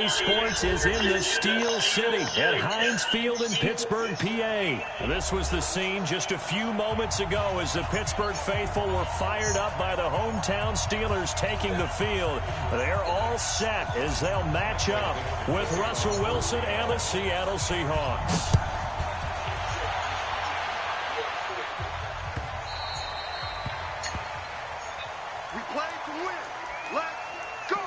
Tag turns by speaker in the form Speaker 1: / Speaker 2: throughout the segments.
Speaker 1: Sports is in the Steel City at Heinz Field in Pittsburgh, PA. This was the scene just a few moments ago as the Pittsburgh faithful were fired up by the hometown Steelers taking the field. They're all set as they'll match up with Russell Wilson and the Seattle Seahawks.
Speaker 2: We play to win. Let's go!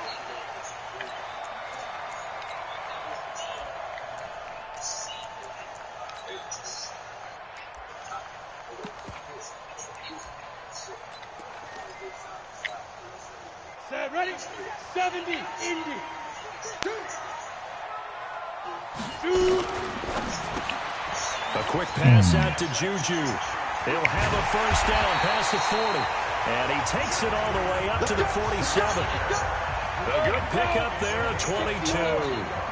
Speaker 3: Set, ready? 70, Indy. Shoot.
Speaker 1: A quick pass out to Juju. He'll have a first down past the 40. And he takes it all the way up to the 47. A good pickup there at 22.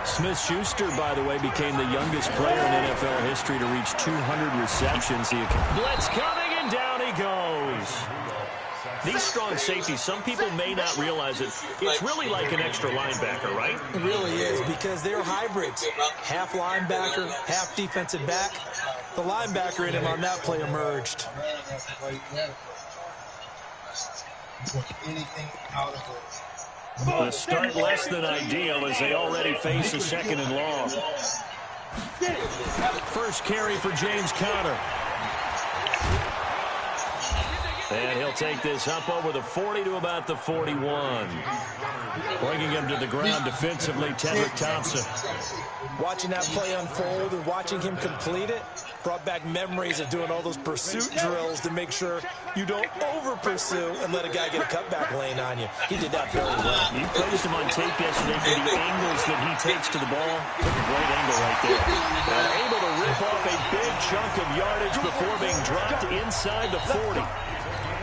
Speaker 1: Smith-Schuster, by the way, became the youngest player in NFL history to reach 200 receptions. Blitz coming, and down he goes. These strong safeties, some people may not realize it. It's really like an extra linebacker, right?
Speaker 4: It really is, because they're hybrids. Half linebacker, half defensive back. The linebacker in him on that play emerged.
Speaker 1: The start less than ideal as they already face a 2nd and long. First carry for James Conner. And he'll take this up over the 40 to about the 41. Bringing him to the ground defensively, Tedrick Thompson.
Speaker 4: Watching that play unfold and watching him complete it brought back memories of doing all those pursuit drills to make sure you don't over-pursue and let a guy get a cutback lane on you. He did that very well.
Speaker 1: You praised him on tape yesterday for the angles that he takes to the ball. Took a great angle right there. And able to rip off a big chunk of yardage before being dropped inside the 40.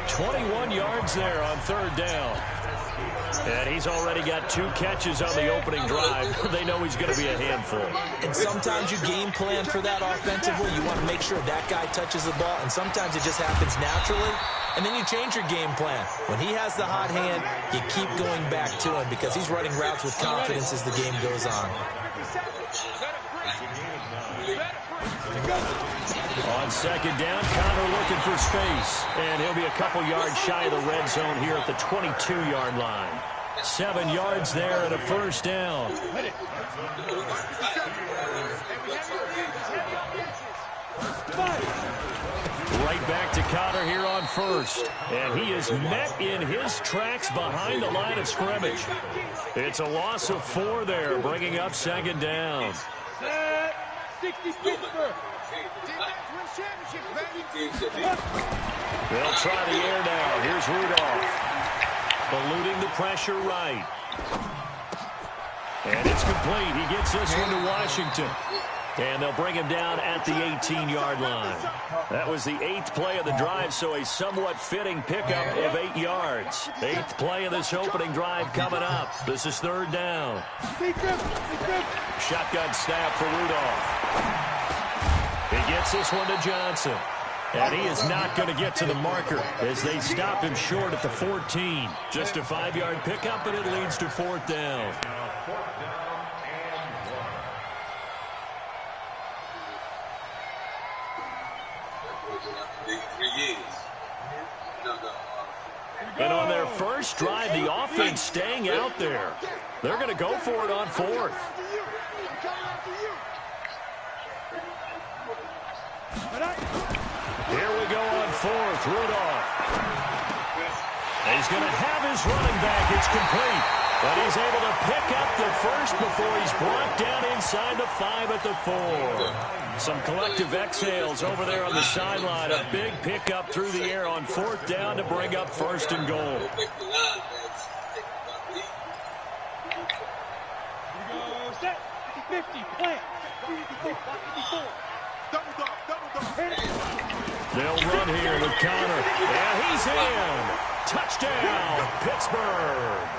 Speaker 1: 21 yards there on 3rd down. And he's already got 2 catches on the opening drive. They know he's going to be a handful.
Speaker 4: And sometimes you game plan for that offensively. You want to make sure that guy touches the ball. And sometimes it just happens naturally. And then you change your game plan. When he has the hot hand, you keep going back to him because he's running routes with confidence as the game goes on.
Speaker 1: On 2nd down, Conner looking for space. And he'll be a couple yards shy of the red zone here at the 22-yard line. 7 yards there and a first down. Right back to Conner here on 1st. And he is met in his tracks behind the line of scrimmage. It's a loss of 4 there, bringing up 2nd down.
Speaker 3: 60 Pittsburgh.
Speaker 1: They'll try the air now. Here's Rudolph. Eluding the pressure right. And it's complete. He gets this one to Washington. And they'll bring him down at the 18-yard line. That was the 8th play of the drive, so a somewhat fitting pickup of 8 yards. 8th play of this opening drive coming up. This is 3rd down. Shotgun snap for Rudolph. He gets this one to Johnson. And he is not going to get to the marker as they stop him short at the 14. Just a 5-yard pickup, and it leads to 4th down. And on their first drive, the offense staying out there. They're going to go for it on 4th. Here we go on 4th. Rudolph. He's going to have his running back. It's complete. But he's able to pick up the first before he's brought down inside the 5 at the 4. Some collective exhales over there on the sideline. A big pickup through the air on 4th down to bring up 1st and goal.
Speaker 3: Set. 50. Plant. 54.
Speaker 1: They'll run here with Conner. And he's in. Touchdown, Pittsburgh.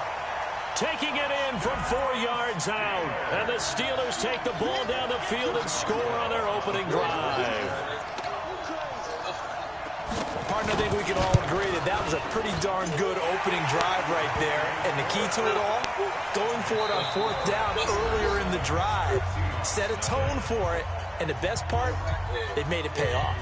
Speaker 1: Taking it in from 4 yards out. And the Steelers take the ball down the field and score on their opening drive.
Speaker 4: Partner, I think we can all agree that that was a pretty darn good opening drive right there. And the key to it all, going for it on 4th down earlier the drive, set a tone for it, and the best part, they've made it pay off.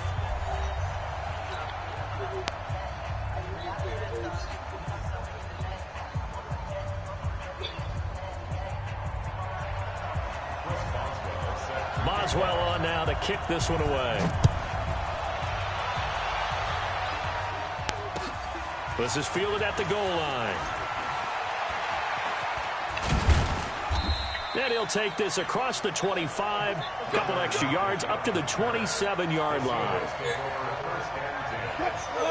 Speaker 1: Boswell on now to kick this one away. This is fielded at the goal line. And he'll take this across the 25, a couple extra yards, up to the 27-yard line.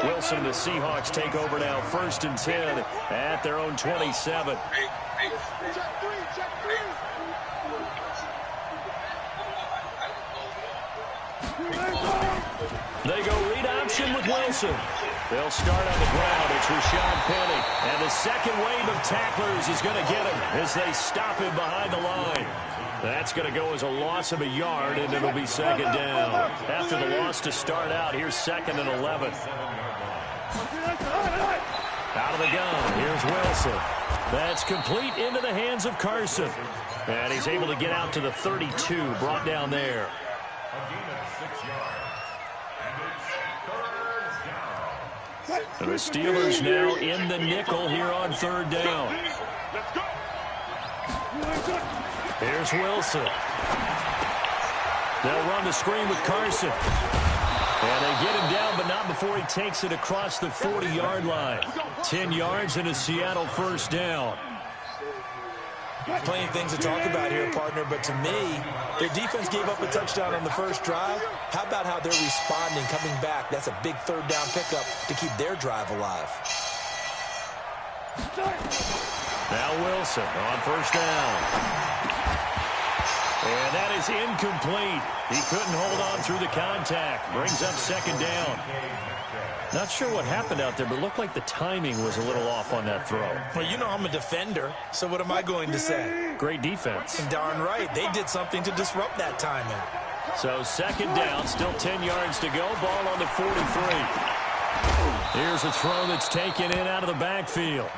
Speaker 1: Wilson and the Seahawks take over now, 1st and 10 at their own 27. They go read option with Wilson. They'll start on the ground. It's Rashad Penny. And the second wave of tacklers is going to get him as they stop him behind the line. That's going to go as a loss of a yard, and it'll be 2nd down. After the loss to start out, here's 2nd and 11. Out of the gun, here's Wilson. That's complete into the hands of Carson. And he's able to get out to the 32, brought down there. And the Steelers now in the nickel here on 3rd down. Here's Wilson. They'll run the screen with Carson. And they get him down, but not before he takes it across the 40-yard line. 10 yards and a Seattle 1st down.
Speaker 4: Plenty of things to talk about here, partner, but to me, their defense gave up a touchdown on the first drive. How about how they're responding, coming back? That's a big 3rd down pickup to keep their drive alive.
Speaker 1: Now Wilson on 1st down. And that is incomplete. He couldn't hold on through the contact. Brings up 2nd down. Not sure what happened out there, but it looked like the timing was a little off on that throw.
Speaker 4: Well, you know I'm a defender, so what am I going to say?
Speaker 1: Great defense.
Speaker 4: Darn right. They did something to disrupt that timing.
Speaker 1: So 2nd down, still 10 yards to go. Ball on the 43. Here's a throw that's taken in out of the backfield.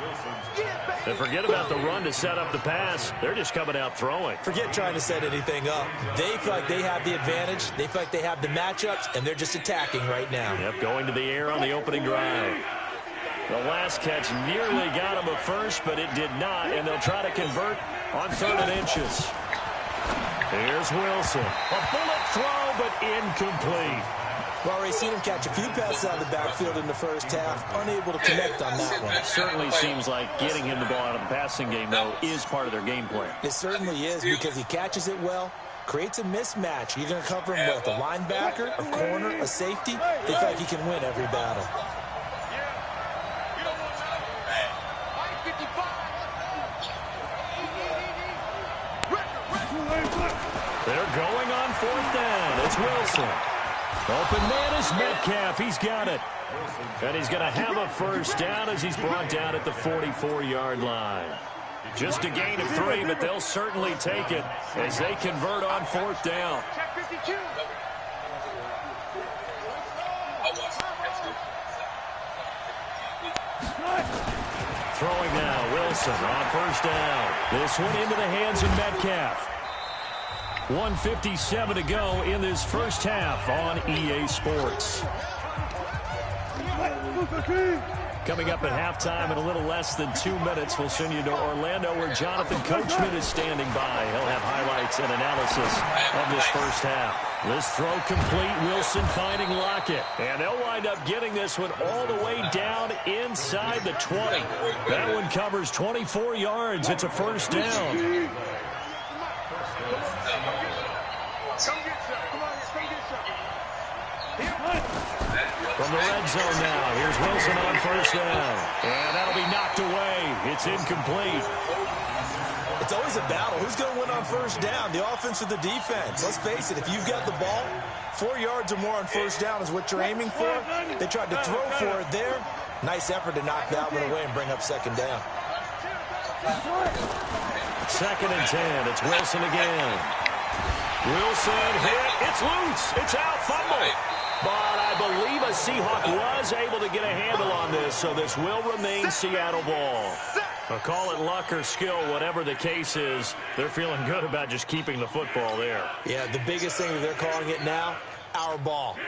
Speaker 1: And forget about the run to set up the pass. They're just coming out throwing.
Speaker 4: Forget trying to set anything up. They feel like they have the advantage. They feel like they have the matchups, and they're just attacking right now.
Speaker 1: Yep, going to the air on the opening drive. The last catch nearly got him a first, but it did not, and they'll try to convert on 3rd and inches. Here's Wilson. A bullet throw, but incomplete.
Speaker 4: We've already seen him catch a few passes out of the backfield in the first half, unable to connect on that one.
Speaker 1: Certainly seems like getting him the ball out of the passing game, though, is part of their game plan.
Speaker 4: It certainly is, because he catches it well, creates a mismatch. You're going to cover him with a linebacker, a corner, a safety. They feel like he can win every battle.
Speaker 1: They're going on 4th down. It's Wilson. Open man is Metcalf. He's got it. And he's going to have a 1st down as he's brought down at the 44-yard line. Just a gain of 3, but they'll certainly take it as they convert on 4th down. Throwing now, Wilson on 1st down. This one into the hands of Metcalf. 1:57 to go in this first half on EA Sports. Coming up at halftime in a little less than 2 minutes, we'll send you to Orlando where Jonathan Coachman is standing by. He'll have highlights and analysis of this first half. This throw complete, Wilson finding Lockett. And they'll wind up getting this one all the way down inside the 20. That one covers 24 yards. It's a 1st down. From the red zone now, here's Wilson on 1st down. And that'll be knocked away. It's incomplete.
Speaker 4: It's always a battle. Who's going to win on 1st down, the offense or the defense? Let's face it, if you've got the ball, 4 yards or more on 1st down is what you're aiming for. They tried to throw for it there. Nice effort to knock that one away and bring up 2nd down.
Speaker 1: 2nd and 10. It's Wilson again. Wilson hit. It's loose. It's out. Fumble. But I believe a Seahawk was able to get a handle on this, so this will remain Seattle ball. Well, call it luck or skill, whatever the case is, they're feeling good about just keeping the football there.
Speaker 4: Yeah, the biggest thing that they're calling it now, our ball.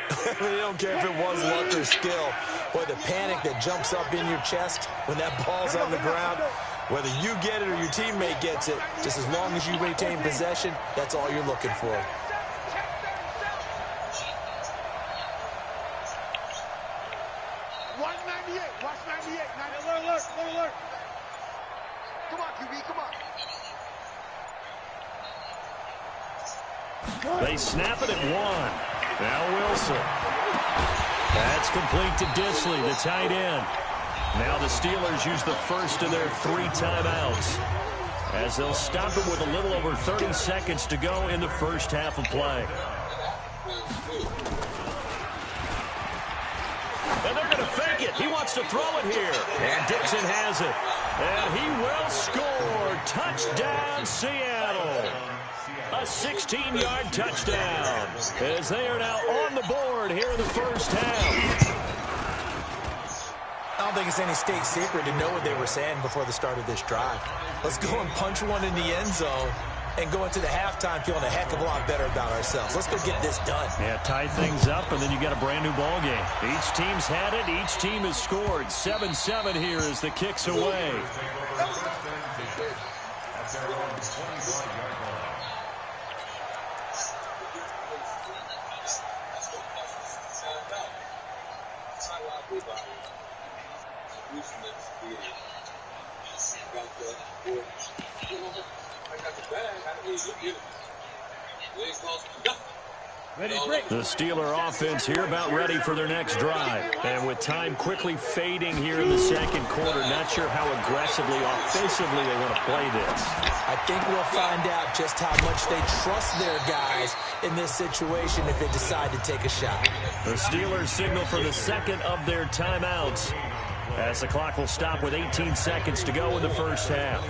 Speaker 4: They don't care if it was luck or skill. Boy, the panic that jumps up in your chest when that ball's on the ground, whether you get it or your teammate gets it, just as long as you retain possession, that's all you're looking for.
Speaker 2: Watch 98. Watch 98.
Speaker 3: Alert.
Speaker 2: Come on, QB. Come on.
Speaker 1: They snap it at 1. Now Wilson. That's complete to Disley, the tight end. Now the Steelers use the first of their 3 timeouts, as they'll stop it with a little over 30 seconds to go in the first half of play. And they're going to fake it. He wants to throw it here. And Dixon has it. And he will score. Touchdown, Seattle. A 16-yard touchdown, as they are now on the board here in the first half.
Speaker 4: I don't think it's any state secret to know what they were saying before the start of this drive. Let's go and punch one in the end zone and go into the halftime feeling a heck of a lot better about ourselves. Let's go get this done.
Speaker 1: Yeah, tie things up, and then you got a brand new ball game. Each team's had it. Each team has scored. 7-7 here as the kick's away. The Steeler offense here about ready for their next drive. And with time quickly fading here in the second quarter, not sure how aggressively, offensively they want to play this.
Speaker 4: I think we'll find out just how much they trust their guys in this situation if they decide to take a shot.
Speaker 1: The Steelers signal for the second of their timeouts, as the clock will stop with 18 seconds to go in the first half.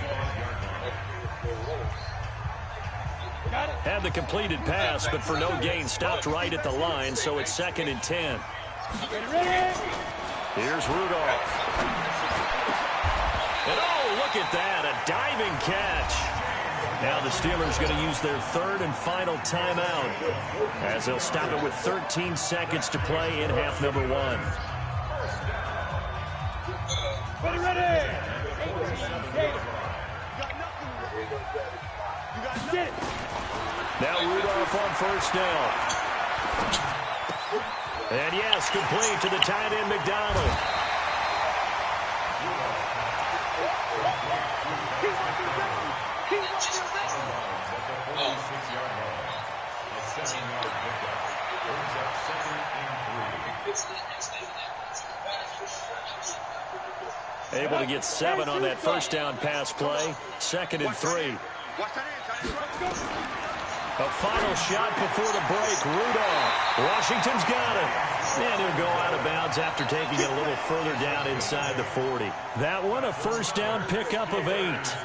Speaker 1: Had the completed pass, but for no gain, stopped right at the line, so it's 2nd and 10. Here's Rudolph. And oh, look at that, a diving catch. Now the Steelers going to use their 3rd and final timeout, as they'll stop it with 13 seconds to play in half number 1.
Speaker 3: Ready. Get it.
Speaker 1: Now Rudolph on first down. And yes, complete to the tight end, McDonald. Able to get 7 on that first down pass play. 2nd and 3. A final shot before the break. Rudolph. Washington's got it. And he'll go out of bounds after taking it a little further down inside the 40. That one, a first down pickup of 8.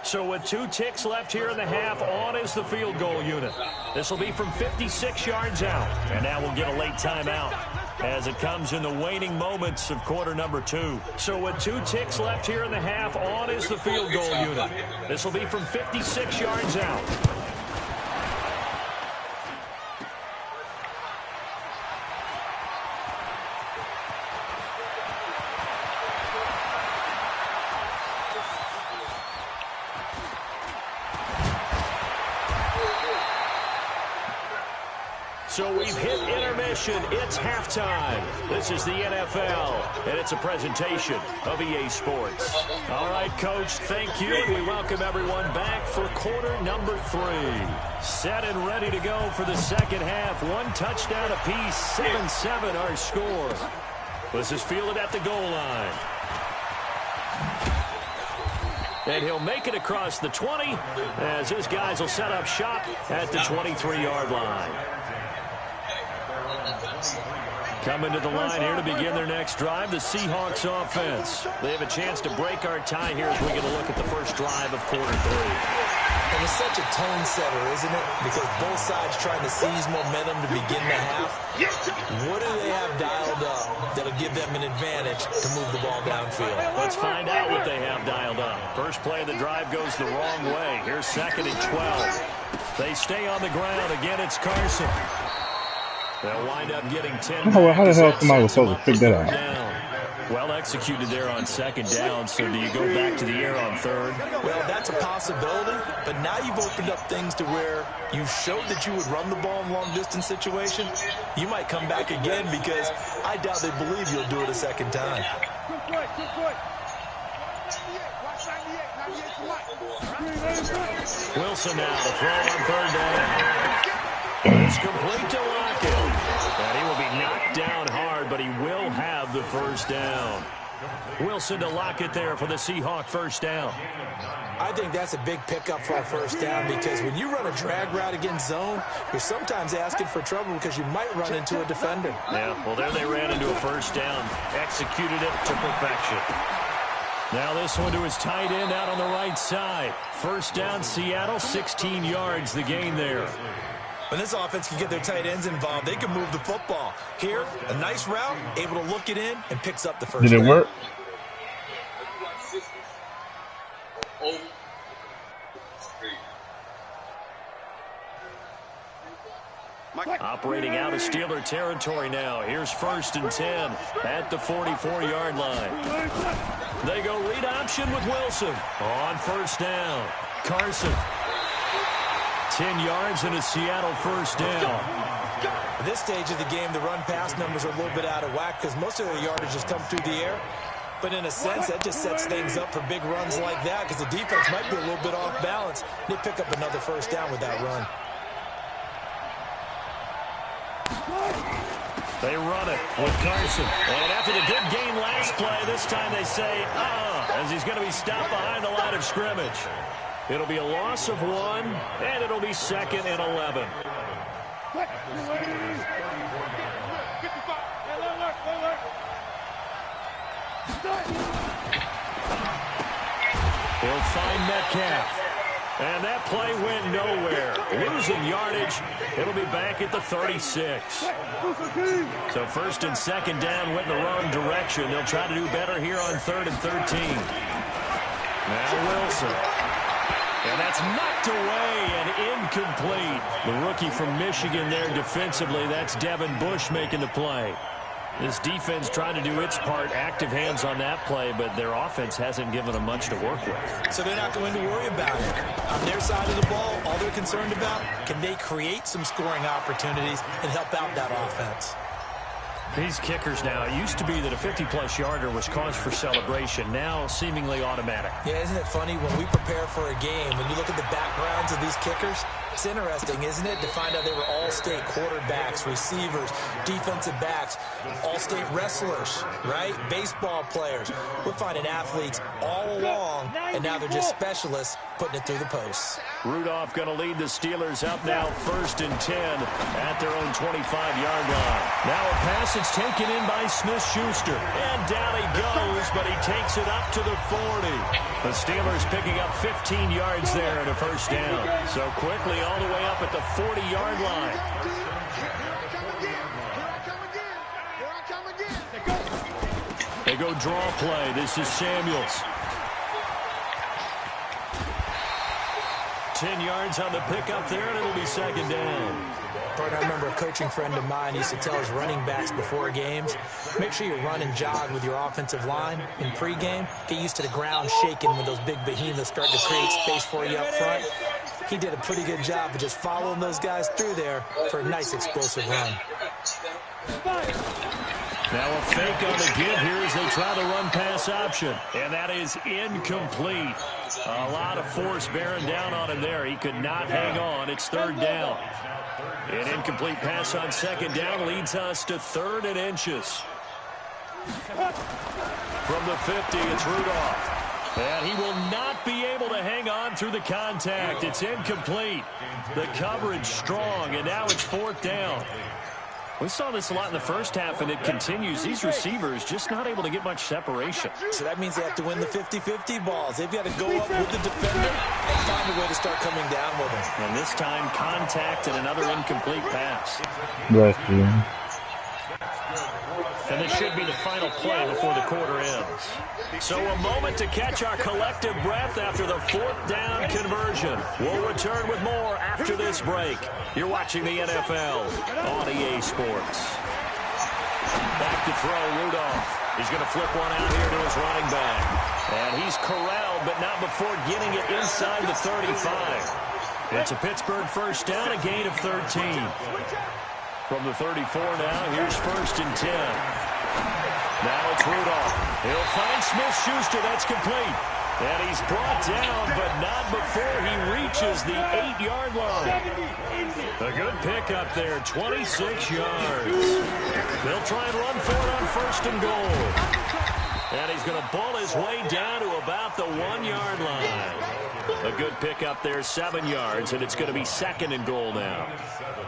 Speaker 1: So with 2 ticks left here in the half, on is the field goal unit. This will be from 56 yards out. And now we'll get a late timeout as it comes in the waning moments of quarter number 2. So with 2 ticks left here in the half, on is the field goal unit. This will be from 56 yards out. So we've hit intermission. It's halftime. This is the NFL, and it's a presentation of EA Sports. All right, Coach, thank you, and we welcome everyone back for quarter number 3. Set and ready to go for the second half. 1 touchdown apiece, 7-7 our score. This is fielded at the goal line. And he'll make it across the 20 as his guys will set up shop at the 23-yard line. Coming to the line here to begin their next drive, the Seahawks offense. They have a chance to break our tie here as we get a look at the first drive of quarter 3.
Speaker 4: And it's such a tone setter, isn't it? Because both sides trying to seize momentum to begin the half. What do they have dialed up that'll give them an advantage to move the ball downfield?
Speaker 1: Let's find out what they have dialed up. First play of the drive goes the wrong way. Here's 2nd and 12. They stay on the ground. Again, it's Carson. They'll wind up getting 10.
Speaker 5: How the hell somebody was supposed to pick that out?
Speaker 1: Well executed there on 2nd down, so do you go back to the air on 3rd?
Speaker 4: Well, that's a possibility, but now you've opened up things to where you showed that you would run the ball in long-distance situation. You might come back again because I doubt they believe you'll do it a second time.
Speaker 1: Wilson now, the throw on 3rd down. It's complete to Lockett. And he will be knocked down hard, but he will have the 1st down. Wilson to Lockett there for the Seahawk 1st down.
Speaker 4: I think that's a big pickup for a 1st down because when you run a drag route against zone, you're sometimes asking for trouble because you might run into a defender.
Speaker 1: Yeah, well, there they ran into a 1st down. Executed it to perfection. Now this one to his tight end out on the right side. 1st down, Seattle, 16 yards the gain there.
Speaker 4: When this offense can get their tight ends involved, they can move the football. Here, a nice route, able to look it in, and picks up the 1st down.
Speaker 5: Did it work?
Speaker 1: Operating out of Steeler territory now. Here's 1st and 10 at the 44-yard line. They go read option with Wilson on 1st down. Carson. 10 yards and a Seattle 1st down.
Speaker 4: At this stage of the game, the run-pass numbers are a little bit out of whack because most of their yardage has come through the air. But in a sense, that just sets things up for big runs like that because the defense might be a little bit off balance. They pick up another 1st down with that run.
Speaker 1: They run it with Carson. And after the good gain last play, this time they say, as he's going to be stopped behind the line of scrimmage. It'll be a loss of 1, and it'll be 2nd and 11. He'll find Metcalf. And that play went nowhere. Losing yardage. It'll be back at the 36. So 1st and 2nd down went in the wrong direction. They'll try to do better here on 3rd and 13. Now Wilson. And that's knocked away and incomplete. The rookie from Michigan there defensively. That's Devin Bush making the play. This defense trying to do its part, active hands on that play, but their offense hasn't given them much to work with.
Speaker 4: So they're not going to worry about it. On their side of the ball, all they're concerned about, can they create some scoring opportunities and help out that offense?
Speaker 1: These kickers now, it used to be that a 50-plus yarder was cause for celebration, now seemingly automatic.
Speaker 4: Yeah, isn't it funny when we prepare for a game, when you look at the backgrounds of these kickers, it's interesting, isn't it, to find out they were all-state quarterbacks, receivers, defensive backs, all-state wrestlers, right? Baseball players. We're finding athletes all along, and now they're just specialists putting it through the posts.
Speaker 1: Rudolph going to lead the Steelers up now 1st and 10 at their own 25-yard line. Now a pass that's taken in by Smith-Schuster. And down he goes, but he takes it up to the 40. The Steelers picking up 15 yards there and a 1st down. So quickly all the way up at the 40-yard line. They go draw play. This is Samuels. 10 yards on the pickup there, and it'll be 2nd down.
Speaker 4: But I remember a coaching friend of mine used to tell his running backs before games, make sure you run and jog with your offensive line in pregame. Get used to the ground shaking when those big behemoths start to create space for you up front. He did a pretty good job of just following those guys through there for a nice explosive run.
Speaker 1: Now a fake on the give here as they try the run-pass option. And that is incomplete. A lot of force bearing down on him there. He could not hang on. It's 3rd down. An incomplete pass on 2nd down leads us to 3rd and inches. From the 50, it's Rudolph. And he will not be able to hang on through the contact. It's incomplete. The coverage strong, and now it's 4th down. We saw this a lot in the first half, and it continues. These receivers just not able to get much separation.
Speaker 4: So that means they have to win the 50-50 balls. They've got to go up with the defender and find a way to start coming down with him.
Speaker 1: And this time, contact and another incomplete pass.
Speaker 5: Bless you.
Speaker 1: And this should be the final play before the quarter ends. So a moment to catch our collective breath after the 4th down conversion. We'll return with more after this break. You're watching the NFL on EA Sports. Back to throw, Rudolph. He's going to flip one out here to his running back. And he's corralled, but not before getting it inside the 35. It's a Pittsburgh first down, a gain of 13. From the 34 now, here's 1st and 10. Now it's Rudolph. He'll find Smith-Schuster. That's complete. And he's brought down, but not before he reaches the 8-yard line. A good pickup there, 26 yards. They'll try and run for it on 1st and goal. And he's going to bull his way down to about the 1-yard line. A good pickup there, 7 yards, and it's going to be 2nd and goal now.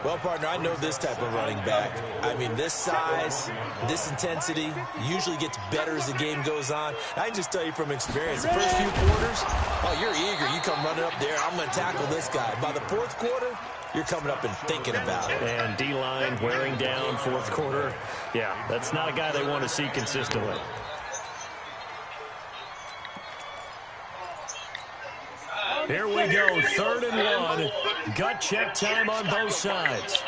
Speaker 4: Well, partner, I know this type of running back. I mean, this size, this intensity usually gets better as the game goes on. I can just tell you from experience, the first few quarters, oh, you're eager. You come running up there, I'm going to tackle this guy. By the 4th quarter, you're coming up and thinking about it.
Speaker 1: And D-line wearing down 4th quarter. Yeah, that's not a guy they want to see consistently. Here we go, 3rd and 1. Gut check time on both sides.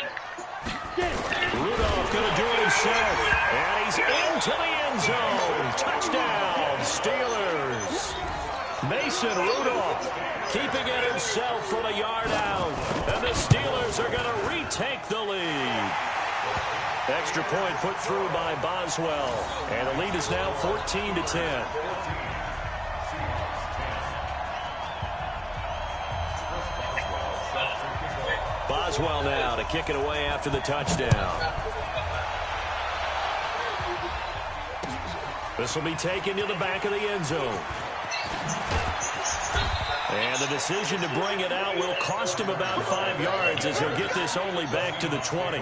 Speaker 1: Rudolph going to do it himself. And he's into the end zone. Touchdown, Steelers. Mason Rudolph keeping it himself from a yard out. And the Steelers are going to retake the lead. Extra point put through by Boswell. And the lead is now 14-10. Boswell now to kick it away after the touchdown. This will be taken to the back of the end zone. And the decision to bring it out will cost him about 5 yards as he'll get this only back to the 20.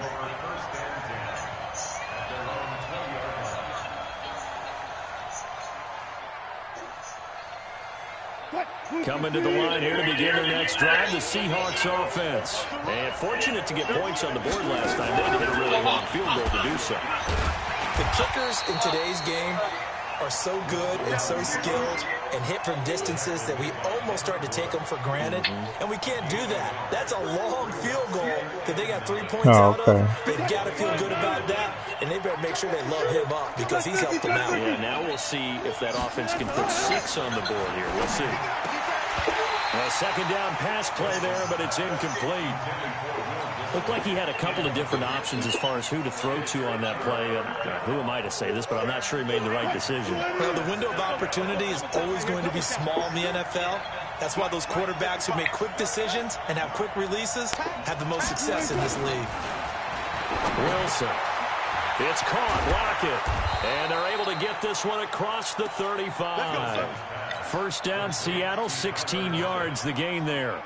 Speaker 1: Coming to the line here to begin their next drive, the Seahawks offense. And fortunate to get points on the board last time. They hit a really long field goal to do so.
Speaker 4: The kickers in today's game are so good and so skilled and hit from distances that we almost start to take them for granted. And we can't do that. That's a long field goal that they got 3 points out of. They've got to feel good about that. And they better make sure they load him up because he's helped them out.
Speaker 1: Yeah, now we'll see if that offense can put 6 on the board here. We'll see. A 2nd down pass play there, but it's incomplete. Looked like he had a couple of different options as far as who to throw to on that play. Who am I to say this, but I'm not sure he made the right decision.
Speaker 4: Well, the window of opportunity is always going to be small in the NFL. That's why those quarterbacks who make quick decisions and have quick releases have the most success in this league.
Speaker 1: Wilson. It's caught. Lockett. And they're able to get this one across the 35. First down, Seattle, 16 yards, the gain there.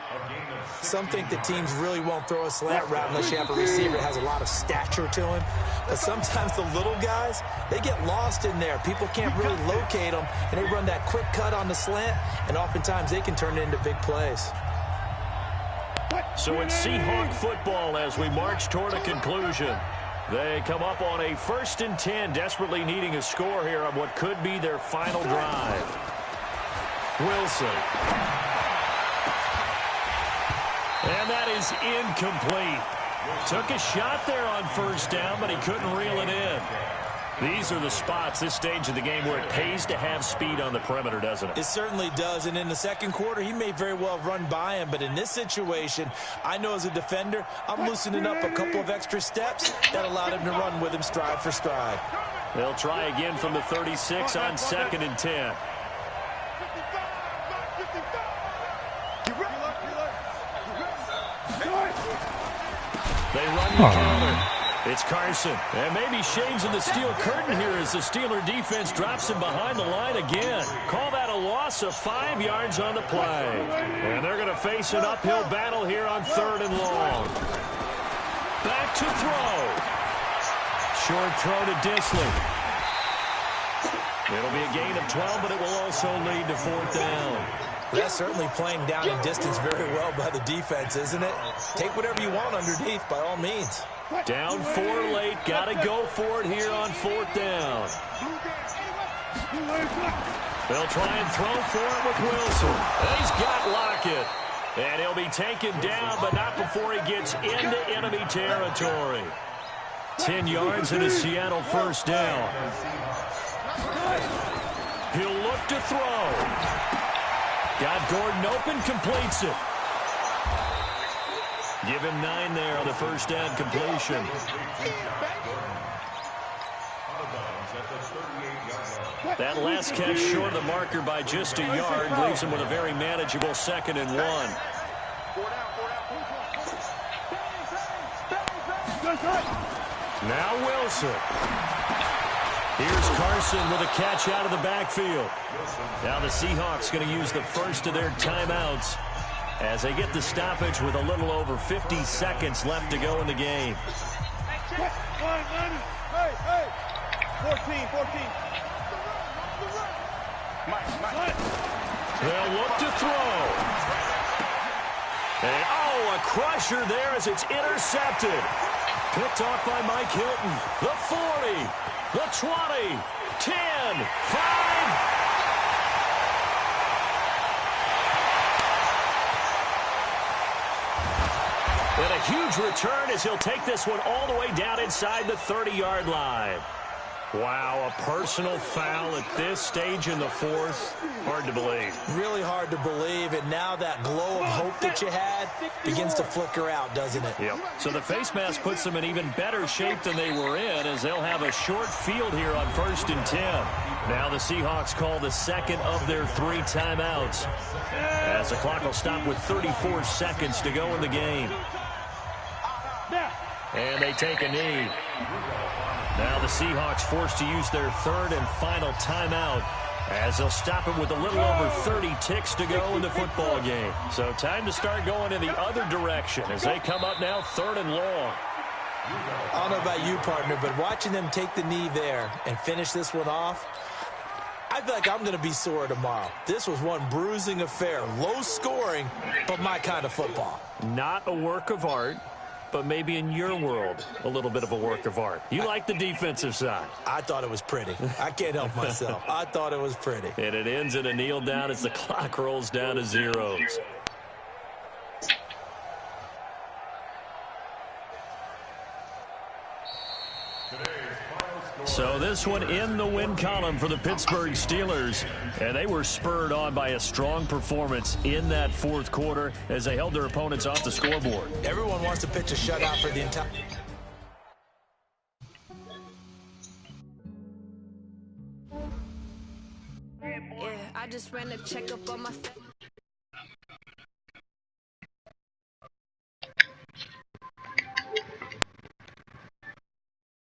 Speaker 4: Some think that teams really won't throw a slant route unless you have a receiver that has a lot of stature to him. But sometimes the little guys, they get lost in there. People can't really locate them, and they run that quick cut on the slant, and oftentimes they can turn it into big plays.
Speaker 1: So it's Seahawk football as we march toward a conclusion. They come up on a 1st and 10, desperately needing a score here on what could be their final drive. Wilson. And that is incomplete. Took a shot there on 1st down, but he couldn't reel it in. These are the spots, this stage of the game, where it pays to have speed on the perimeter, doesn't it?
Speaker 4: It certainly does, and in the 2nd quarter, he may very well run by him, but in this situation, I know as a defender, I'm loosening up a couple of extra steps that allowed him to run with him stride for stride.
Speaker 1: They'll try again from the 36 on 2nd and 10. They run the counter. It's Carson. And maybe shades of the steel curtain here as the Steeler defense drops him behind the line again. Call that a loss of 5 yards on the play. And they're going to face an uphill battle here on 3rd and long. Back to throw. short throw to Disley. It'll be a gain of 12, but it will also lead to 4th down.
Speaker 4: That's certainly playing down in distance very well by the defense, isn't it? Take whatever you want underneath, by all means.
Speaker 1: Down 4 late. Got to go for it here on 4th down. They'll try and throw for it with Wilson. He's got Lockett. And he'll be taken down, but not before he gets into enemy territory. 10 yards and a Seattle 1st down. He'll look to throw. Got Gordon open, completes it. Give him 9 there on the 1st down completion. That last catch short of the marker by just a yard leaves him with a very manageable 2nd and 1. Now Wilson. Here's Carson with a catch out of the backfield. Now the Seahawks going to use the first of their timeouts as they get the stoppage with a little over 50 seconds left to go in the game.
Speaker 3: Hey, 14.
Speaker 1: They'll look to throw. And, a crusher there as it's intercepted. Picked off by Mike Hilton. The 40, the 20, 10, 5. And a huge return as he'll take this one all the way down inside the 30-yard line. Wow, a personal foul at this stage in the 4th. Hard to believe. Really hard to believe, and now that glow of hope that you had begins to flicker out, doesn't it? Yep. So the face mask puts them in even better shape than they were in as they'll have a short field here on 1st and 10. Now the Seahawks call the 2nd of their 3 timeouts as the clock will stop with 34 seconds to go in the game. And they take a knee. Now the Seahawks forced to use their 3rd and final timeout as they'll stop it with a little over 30 ticks to go in the football game. So time to start going in the other direction as they come up now 3rd and long.
Speaker 4: I don't know about you, partner, but watching them take the knee there and finish this one off, I feel like I'm going to be sore tomorrow. This was one bruising affair. Low scoring, but my kind of football.
Speaker 1: Not a work of art, but maybe in your world, a little bit of a work of art. You like the defensive side.
Speaker 4: I thought it was pretty. I can't help myself. I thought it was pretty.
Speaker 1: And it ends in a kneel down as the clock rolls down to zeros. So this one in the win column for the Pittsburgh Steelers. And they were spurred on by a strong performance in that 4th quarter as they held their opponents off the scoreboard.
Speaker 4: Everyone wants to pitch a shutout for the entire...
Speaker 6: Yeah, I just ran a checkup on my...